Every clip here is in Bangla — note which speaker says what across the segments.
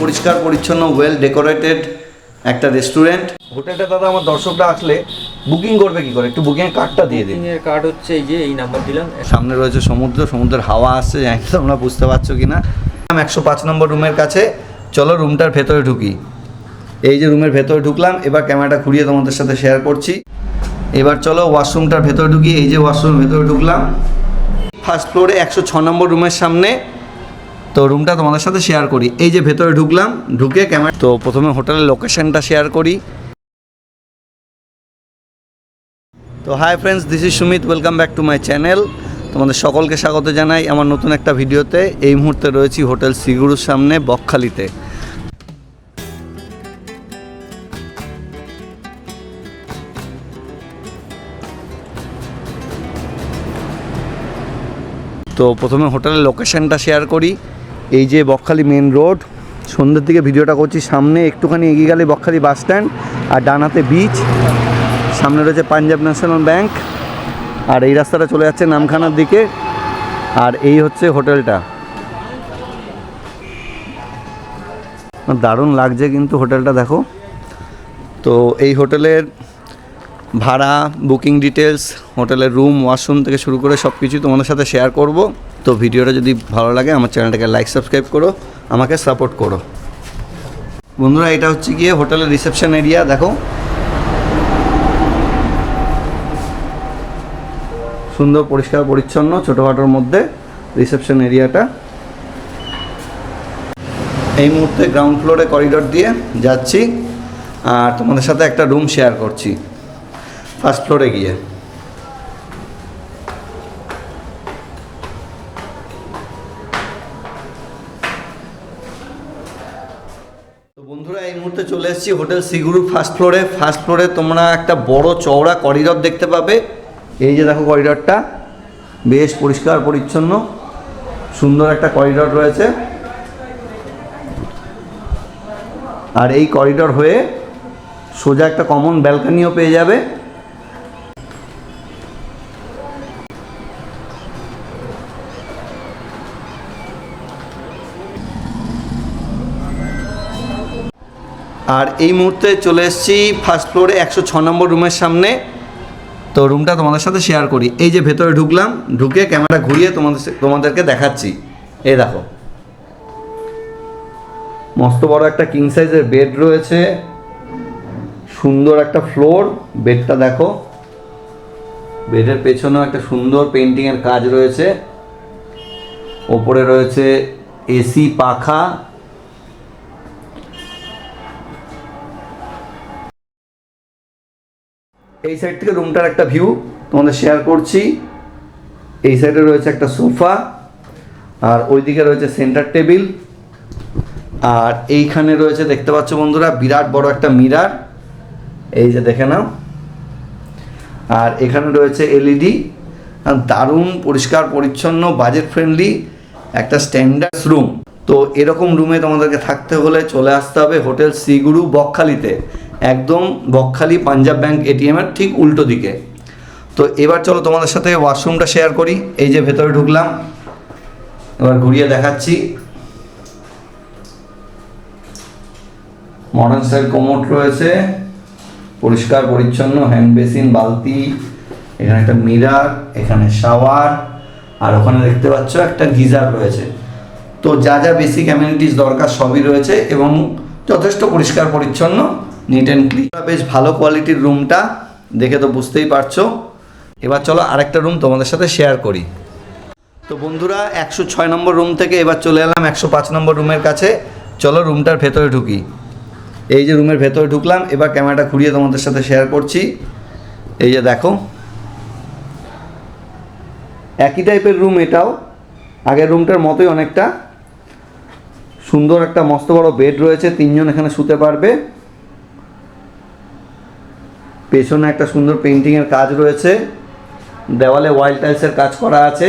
Speaker 1: পরিষ্কার পরিচ্ছন্ন ওয়েল ডেকোরেটেড একটা রেস্টুরেন্ট। হোটেলটা দাদা আমার দর্শকরা আসলে বুকিং করবে কি করে, একটু বুকিংয়ের কার্ডটা দিয়ে দিন।
Speaker 2: বুকিংয়ের কার্ড হচ্ছে এই যে এই নাম্বার দিলাম।
Speaker 1: সামনে রয়েছে সমুদ্রের হাওয়া আসছে, জানি না তোমরা বুঝতে পারছো কি না। 105 নম্বর রুমের কাছে, চলো রুমটার ভেতরে ঢুকি। এই যে রুমের ভেতরে ঢুকলাম, এবার ক্যামেরাটা ঘুরিয়ে তোমাদের সাথে শেয়ার করছি। এবার চলো ওয়াশরুমটার ভেতরে ঢুকি। এই যে ওয়াশরুমের ভেতরে ঢুকলাম, ফার্স্ট ফ্লোরে 106 নম্বর রুমের সামনে। তো রুমটা তোমাদের সাথে শেয়ার করি। এই যে ভেতরে ঢুকলাম, ঢুকে ক্যামেরা, তো প্রথমে হোটেলের লোকেশনটা শেয়ার করি। তো hi friends, this is Sumit, welcome back to my channel. তোমাদের সকলকে স্বাগত জানাই আমার নতুন একটা ভিডিওতে। এই মুহূর্তে রয়েছি হোটেল সিগুরুর সামনে, বকখালিতে। তো প্রথমে হোটেলের লোকেশনটা শেয়ার করি। এই যে বকখালি মেন রোড, সন্ধ্যের দিকে ভিডিওটা করছি। সামনে একটুখানি এগিয়ে গেলে বকখালি বাস স্ট্যান্ড, আর ডানাতে বিচ, সামনে রয়েছে পাঞ্জাব ন্যাশনাল ব্যাংক, আর এই রাস্তাটা চলে যাচ্ছে নামখানার দিকে। আর এই হচ্ছে হোটেলটা, দারুণ লাগছে কিন্তু হোটেলটা দেখো। তো এই হোটেলের ভাড়া, বুকিং ডিটেলস, হোটেলের রুম, ওয়াশরুম থেকে শুরু করে সব কিছুই তোমাদের সাথে শেয়ার করব। তো ভিডিওটা যদি ভালো লাগে আমার চ্যানেলটাকে লাইক সাবস্ক্রাইব করো, আমাকে সাপোর্ট করো বন্ধুরা। এটা হচ্ছে গিয়ে হোটেলের রিসেপশন এরিয়া, দেখো সুন্দর পরিষ্কার পরিচ্ছন্ন, ছোটোখাটোর মধ্যে রিসেপশন এরিয়াটা। এই মুহূর্তে গ্রাউন্ড ফ্লোরে করিডোর দিয়ে যাচ্ছি, আর তোমাদের সাথে একটা রুম শেয়ার করছি ফার্স্ট ফ্লোরে গিয়ে। তো বন্ধুরা এই মুহূর্তে চলে এসেছি হোটেল সিগুরু ফার্স্ট ফ্লোরে। ফার্স্ট ফ্লোরে তোমরা একটা বড় চওড়া করিডোর দেখতে পাবে। এই যে দেখো করিডোরটা বেশ পরিষ্কার পরিচ্ছন্ন, সুন্দর একটা করিডোর রয়েছে। আর এই করিডোর হয়ে সোজা একটা কমন ব্যালকনিও পেয়ে যাবে। আর এই মুহূর্তে চলে এসেছি ফার্স্ট ফ্লোরে 106 নম্বর রুমের সামনে। তো রুমটা তোমাদের সাথে শেয়ার করি। এই যে ভেতরে ঢুকলাম, ঢুকে ক্যামেরা ঘুরিয়ে তোমাদেরকে দেখাচ্ছি। এই দেখো মস্ত বড় একটা কিং সাইজের বেড রয়েছে, সুন্দর একটা ফ্লোর। বেডটা দেখো, বেডের পেছনেও একটা সুন্দর পেন্টিংয়ের কাজ রয়েছে। ওপরে রয়েছে এসি, পাখা। এই সাইড থেকে রুমটার একটা ভিউ তোমাদের শেয়ার করছি। এই সাইডে রয়েছে একটা সোফা, আর ওইদিকে রয়েছে সেন্টার টেবিল, আর এইখানে রয়েছে দেখতে পাচ্ছ বন্ধুরা বিরাট বড় একটা মিরার, এই যে দেখে নাও। আর এখানে রয়েছে এলইডি। দারুণ পরিষ্কার পরিচ্ছন্ন, বাজেট ফ্রেন্ডলি একটা স্ট্যান্ডার্ড রুম। তো এরকম রুমে তোমাদেরকে থাকতে হলে চলে আসতে হবে হোটেল সিগুরু বকখালিতে, একদম বকখালি পাঞ্জাব ব্যাংক এটিএমের ঠিক উল্টো দিকে। তো এবার চলো তোমাদের সাথে ওয়াশরুমটা শেয়ার করি। এই যে ভেতরে ঢুকলাম, এবার ঘুরিয়ে দেখাচ্ছি। মডার্ন স্টাইল কোমোড রয়েছে, পরিষ্কার পরিচ্ছন্ন, হ্যান্ড বেসিন, বালতি, এখানে একটা মিরার, এখানে শাওয়ার, আর ওখানে দেখতে পাচ্ছ একটা গিজার রয়েছে। তো যা যা বেসিক অ্যামেনিটিস দরকার সবই রয়েছে, এবং যথেষ্ট পরিষ্কার পরিচ্ছন্ন, নিট অ্যান্ড ক্লিন। বেশ ভালো কোয়ালিটির রুমটা, দেখে তো বুঝতেই পারছো। এবার চলো আরেকটা রুম তোমাদের সাথে শেয়ার করি। তো বন্ধুরা 106 নম্বর রুম থেকে এবার চলে এলাম 105 নম্বর রুমের কাছে। চলো রুমটার ভেতরে ঢুকি। এই যে রুমের ভেতরে ঢুকলাম, এবার ক্যামেরাটা ঘুরিয়ে তোমাদের সাথে শেয়ার করছি। এই যে দেখো একই টাইপের রুম এটাও, আগের রুমটার মতোই অনেকটা। সুন্দর একটা মস্ত বড় বেড রয়েছে, 3 জন এখানে শুতে পারবে। পেছনে একটা সুন্দর পেন্টিংয়ের কাজ রয়েছে, দেওয়ালে ওয়াইল টাইলসের কাজ করা আছে।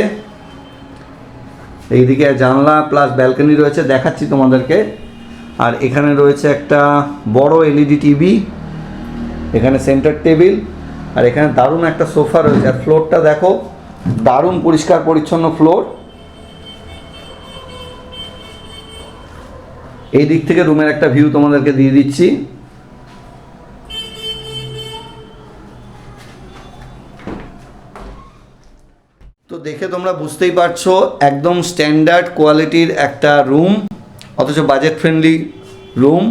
Speaker 1: এইদিকে জানলা প্লাস ব্যালকনি রয়েছে, দেখাচ্ছি তোমাদেরকে। আর এখানে রয়েছে একটা বড় এলইডি টিভি, এখানে সেন্টার টেবিল, আর এখানে দারুণ একটা সোফা রয়েছে। আর ফ্লোরটা দেখো, দারুণ পরিষ্কার পরিচ্ছন্ন ফ্লোর। এই দিক থেকে রুমের একটা ভিউ তোমাদেরকে দিয়ে দিচ্ছি। তো দেখে তোমরা বুঝতেই পারছো একদম স্ট্যান্ডার্ড কোয়ালিটির একটা রুম, অথচ বাজেট ফ্রেন্ডলি রুম।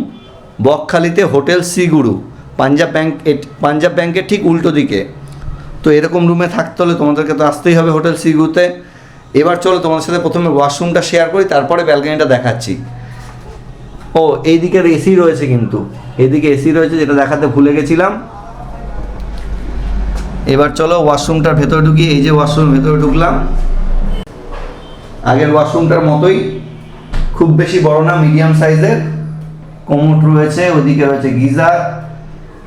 Speaker 1: বকখালিতে হোটেল শ্রীগুরু, পাঞ্জাব ব্যাংকের ঠিক উল্টো দিকে। তো এরকম রুমে থাকতে হলে তোমাদেরকে তো আসতেই হবে হোটেল শ্রীগুরুতে। এবার চলো তোমাদের সাথে প্রথমে ওয়াশরুমটা শেয়ার করি, তারপরে ব্যালকনিটা দেখাচ্ছি। ও এই দিকের এসি রয়েছে, কিন্তু এদিকে এসি রয়েছে, যেটা দেখাতে ভুলে গেছিলাম। এবার চলো ওয়াশরুমটার ভেতরে ঢুকি। এই যে ওয়াশরুমের ভেতরে ঢুকলাম, আগের ওয়াশরুমটার মতোই, খুব বেশি বড় না, মিডিয়াম সাইজের। কোমোড রয়েছে, ওইদিকে রয়েছে গিজার,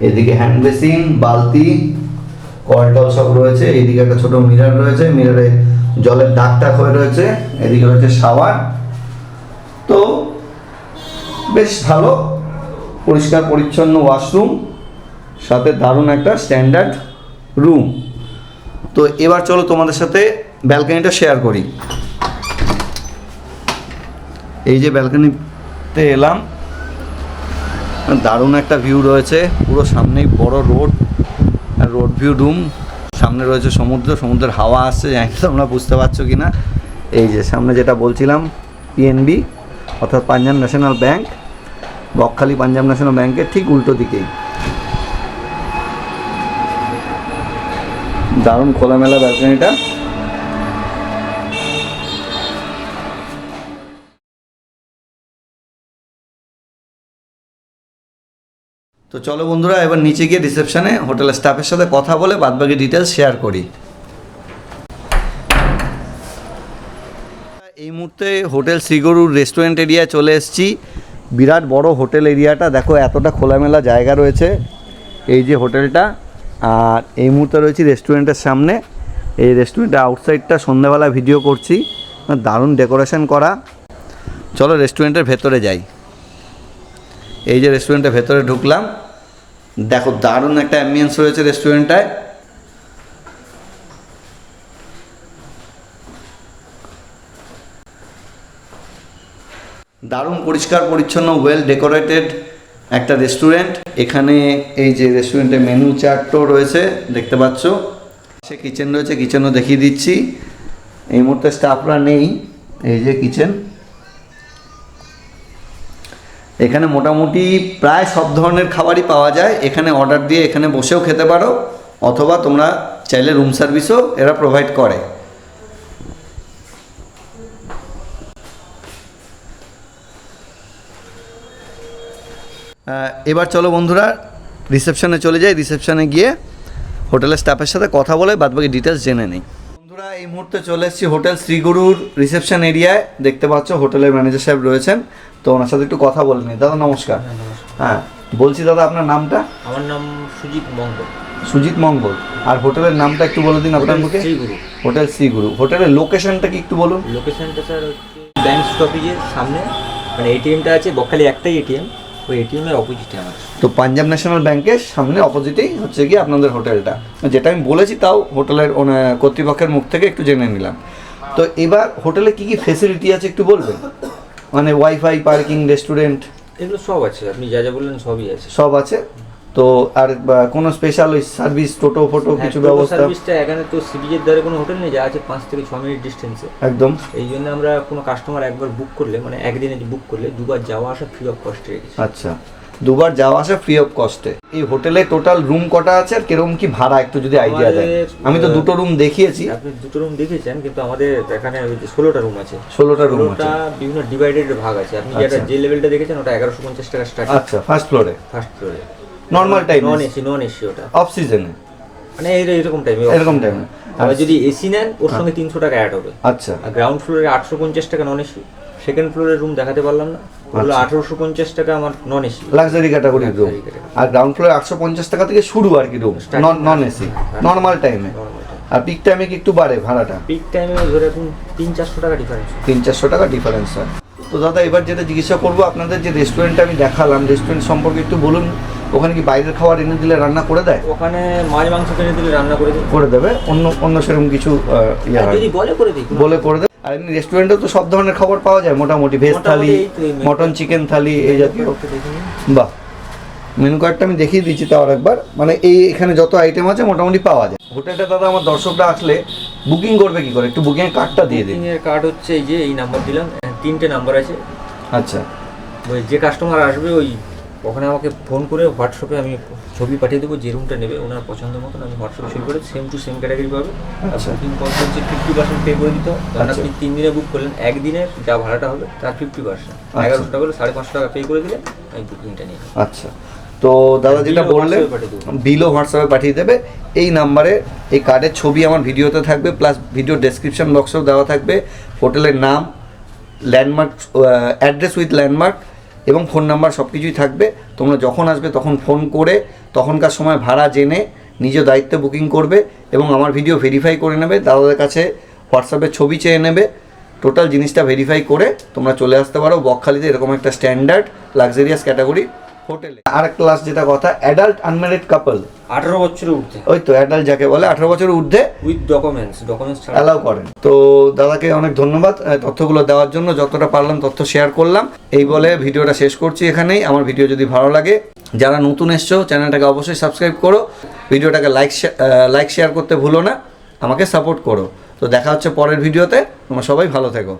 Speaker 1: এদিকে হ্যান্ড বেসিন, বালতি, কলটল সব রয়েছে। এইদিকে একটা ছোট মিরর রয়েছে, মিররে জলের দাগ টাক হয়ে রয়েছে। এদিকে রয়েছে শাওয়ার। তো বেশ ভালো পরিষ্কার পরিচ্ছন্ন ওয়াশরুম, সাথে দারুণ একটা স্ট্যান্ডার্ড রুম। তো এবার চলো তোমাদের সাথে ব্যালকনিটা শেয়ার করি। এই যে ব্যালকনিতে এলাম, দারুণ একটা ভিউ রয়েছে, পুরো সামনেই বড় রোড, আর রোড ভিউ রুম। সামনে রয়েছে সমুদ্র, সমুদ্রের হাওয়া আসছে, জানি না তোমরা বুঝতে পারছো কি না। এই যে সামনে যেটা বলছিলাম, পিএনবি অর্থাৎ Punjab national bank, Bakkhali Punjab national ব্যাংকের ঠিক উল্টো দিকেই। দারুণ খোলামেলা ব্যালকনিটা। তো চলো বন্ধুরা, এবার নিচে গিয়ে রিসেপশনে হোটেলের স্টাফের সাথে কথা বলে বাদবাকি ডিটেলস শেয়ার করি। এই মুহূর্তে হোটেল শ্রীগুরুর রেস্টুরেন্ট এরিয়ায় চলে এসেছি। বিরাট বড় হোটেল এরিয়াটা, দেখো এতটা খোলামেলা জায়গা রয়েছে। এই যে হোটেলটা, আর এই মুহূর্তে রয়েছি রেস্টুরেন্টের সামনে। এই রেস্টুরেন্টের আউটসাইডটা সন্ধ্যাবেলা ভিডিও করছি, দারুণ ডেকোরেশন করা। চলো রেস্টুরেন্টের ভেতরে যাই। এই যে রেস্টুরেন্টের ভেতরে ঢুকলাম, দেখো দারুণ একটা অ্যাম্বিয়েন্স রয়েছে রেস্টুরেন্টটায়। দারুণ পরিষ্কার পরিচ্ছন্ন, ওয়েল ডেকোরেটেড একটা রেস্টুরেন্ট। এখানে এই যে রেস্টুরেন্টের মেনু চার্টও রয়েছে, দেখতে পাচ্ছ। সে কিচেন রয়েছে, কিচেনও দেখিয়ে দিচ্ছি। এই মুহূর্তে স্টাফরা নেই। এই যে কিচেন, এখানে মোটামুটি প্রায় সব ধরনের খাবারই পাওয়া যায়। এখানে অর্ডার দিয়ে এখানে বসেও খেতে পারো, অথবা তোমরা চাইলে রুম সার্ভিসও এরা প্রোভাইড করে। এবার চলো বন্ধুরা রিসেপশনে চলে যাই। রিসেপশনে গিয়ে হোটেলের স্টাফের সাথে কথা বলে বাদবাকি ডিটেলস জেনে নিই। বন্ধুরা এই মুহূর্তে চলে এসেছি হোটেল শ্রীগুরুর রিসেপশন এরিয়ায়। দেখতে পাচ্ছ হোটেলের ম্যানেজার সাহেব রয়েছেন, তো ওনার সাথে একটু কথা বলে নিই। দাদা নমস্কার। হ্যাঁ বলছি দাদা, আপনার নামটা?
Speaker 2: আমার নাম সুজিত মঙ্গল।
Speaker 1: সুজিত মঙ্গল। আর হোটেলের নামটা একটু বলে দিন আপনার মুখে। হোটেল শ্রীগুরু। হোটেলের লোকেশনটা কি একটু বলুন?
Speaker 2: লোকেশনটা স্যার হচ্ছে ব্যাংক স্টপেজের সামনে, মানে এটিএমটা আছে বকখালি একটাই এটিএম, ওই এটিএমের অপোজিটে আমার।
Speaker 1: তো পাঞ্জাব ন্যাশনাল ব্যাংকের সামনে অপোজিটেই হচ্ছে কি আপনাদের হোটেলটা, যেটা আমি বলেছি, তাও হোটেলের কর্তৃপক্ষের মুখ থেকে একটু জেনে নিলাম। তো এবার হোটেলে কি কি ফেসিলিটি আছে একটু বলবেন? মানে ওয়াইফাই, পার্কিং, রেস্টুরেন্ট,
Speaker 2: এগুলো সব আছে, আপনি যা যা বললেন সবই আছে।
Speaker 1: সব আছে। তো আর কোনো স্পেশাল ওই সার্ভিস, টোটো ফোটো কিছু ব্যবস্থা?
Speaker 2: সার্ভিসটা এখানে তো সি বিচের ধারে কোনো হোটেল নেই, যা আছে 5 থেকে 6 মিনিট ডিস্টেন্সে
Speaker 1: একদম।
Speaker 2: এই জন্য আমরা কোনো কাস্টমার একবার বুক করলে, মানে একদিনে বুক করলে, দুবার যাওয়া আসা ফ্রি অফ কস্টে রেখেছি।
Speaker 1: আচ্ছা, দুবার যাওয়া আসা ফ্রি অফ কস্টে। এই হোটেলে টোটাল রুম কটা আছে আর কিরকম কি ভাড়া একটু যদি আইডিয়া দেন? আমি তো দুটো রুম দেখিয়েছি।
Speaker 2: আপনি দুটো রুম দেখেছেন, কিন্তু আমাদের এখানে 16টা রুম আছে।
Speaker 1: 16টা রুম আছে,
Speaker 2: বিভিন্ন ডিভাইডেড ভাগ আছে। আপনি যেটা যে লেভেলটা দেখেছেন ওটা 1150 টাকা স্টার্ট।
Speaker 1: আচ্ছা, ফার্স্ট ফ্লোরে?
Speaker 2: ফার্স্ট ফ্লোরে
Speaker 1: নরমাল টাইম,
Speaker 2: নন এসি ওটা
Speaker 1: অফ সিজনে,
Speaker 2: মানে এরকম টাইমে,
Speaker 1: এরকম টাইমে।
Speaker 2: আর যদি এসি নেন ওর সঙ্গে 300 টাকা অ্যাড হবে।
Speaker 1: আচ্ছা।
Speaker 2: আর গ্রাউন্ড ফ্লোরে 850 টাকা নন এসি। সেকেন্ড ফ্লোরের রুম দেখাতে পারলাম না, ওগুলো 1850 টাকা আমার নন এসি,
Speaker 1: লাক্সারি ক্যাটাগরির রুম। আর গ্রাউন্ড ফ্লোরে 850 টাকা থেকে শুরু আর কি রুম, নন এসি, নর্মাল টাইমে। আর পিক টাইমে কি একটু বাড়ে ভাড়াটা?
Speaker 2: পিক টাইমে ধরে এখন 300-400 টাকা ডিফারেন্স।
Speaker 1: 300-400 টাকা ডিফারেন্স হয়। তো তো দাদা এবার যেটা জিজ্ঞাসা করবো, আপনাদের যে রেস্টুরেন্টটা আমি দেখালাম, রেস্টুরেন্ট সম্পর্কে একটু বলুন। ওখানে কি বাইরের খাবার এনে দিলে রান্না করে দেয়?
Speaker 2: ওখানে মাছ মাংস কিনে দিলে রান্না করে দিই।
Speaker 1: করে দেবে, অন্য অন্য সেরকম কিছু ইয়ে হয়?
Speaker 2: যদি বলে করে দিই।
Speaker 1: বলে করে দেবে। আর এমনি রেস্টুরেন্টেও তো সব ধরনের খাবার পাওয়া যায় মোটামুটি, ভেজ থালি, মটন চিকেন থালি, এই জাতীয়। বাহ, মেনু কার্ডটা আমি দেখিয়ে দিচ্ছি তাও একবার, মানে এই এখানে যত আইটেম আছে মোটামুটি পাওয়া যায়। হোটেলটা দাদা আমার দর্শকরা আসলে বুকিং করবে কি করে, একটু বুকিং এর কার্ডটা দিয়ে দিন।
Speaker 2: বুকিং এর কার্ড হচ্ছে এই যে এই নাম্বার দিলাম, 3টে নাম্বার আছে।
Speaker 1: আচ্ছা,
Speaker 2: ওই যে কাস্টমার আসবে ওই ওখানে আমাকে ফোন করে হোয়াটসঅ্যাপে আমি ছবি পাঠিয়ে দেবো, যে রুমটা নেবে ওনার পছন্দ মতন আমি হোয়াটসঅ্যাপে ছবি করে সেম টু সেম ক্যাটাগরি পাবে।
Speaker 1: আচ্ছা।
Speaker 2: বুকিং কস্ট হচ্ছে 50% পে করে দিতে হবে। কারণ
Speaker 1: আচ্ছা।
Speaker 2: আপনি 3 দিনে বুক করলেন, একদিনের যা ভাড়াটা হবে তার 50%, 1100 টাকা হলে 550 টাকা পে করে দিলে আমি বুকিংটা নিয়ে নেব।
Speaker 1: আচ্ছা। তো দাদা যেটা
Speaker 2: বিলও
Speaker 1: বললেন,
Speaker 2: হোয়াটসঅ্যাপে পাঠিয়ে দেবো।
Speaker 1: বিলও হোয়াটসঅ্যাপে পাঠিয়ে দেবে। এই নাম্বারে এই কার্ডের ছবি আমার ভিডিওতে থাকবে, প্লাস ভিডিও ডেসক্রিপশন বক্সেও দেওয়া থাকবে হোটেলের নাম, ল্যান্ডমার্ক, অ্যাড্রেস উইথ ল্যান্ডমার্ক এবং ফোন নাম্বার সব কিছুই থাকবে। তোমরা যখন আসবে তখন ফোন করে তখনকার সময় ভাড়া জেনে নিজ দায়িত্বে বুকিং করবে এবং আমার ভিডিও ভেরিফাই করে নেবে, দাদাদের কাছে হোয়াটসঅ্যাপে ছবি চেয়ে নেবে। টোটাল জিনিসটা ভেরিফাই করে তোমরা চলে আসতে পারো বকখালিতে এরকম একটা স্ট্যান্ডার্ড লাক্সারিয়াস ক্যাটাগরি হোটেলে। আর একটা লাস্ট যেটা কথা, অ্যাডাল্ট আনম্যারিড কাপল
Speaker 2: 18 বছরের ঊর্ধ্বে,
Speaker 1: ওই তো অ্যাডাল্ট যাকে বলে 18 বছরের ঊর্ধ্বে
Speaker 2: উইথ ডকুমেন্টস ছাড়া
Speaker 1: অ্যালাউ করেন। তো দাদাকে অনেক ধন্যবাদ তথ্যগুলো দেওয়ার জন্য, যতটা পারলাম তথ্য শেয়ার করলাম। এই বলে ভিডিওটা শেষ করছি এখানেই। আমার ভিডিও যদি ভালো লাগে, যারা নতুন এসছো চ্যানেলটাকে অবশ্যই সাবস্ক্রাইব করো, ভিডিওটাকে লাইক শেয়ার করতে ভুলো না, আমাকে সাপোর্ট করো। তো দেখা হচ্ছে পরের ভিডিওতে, তোমরা সবাই ভালো থেকো।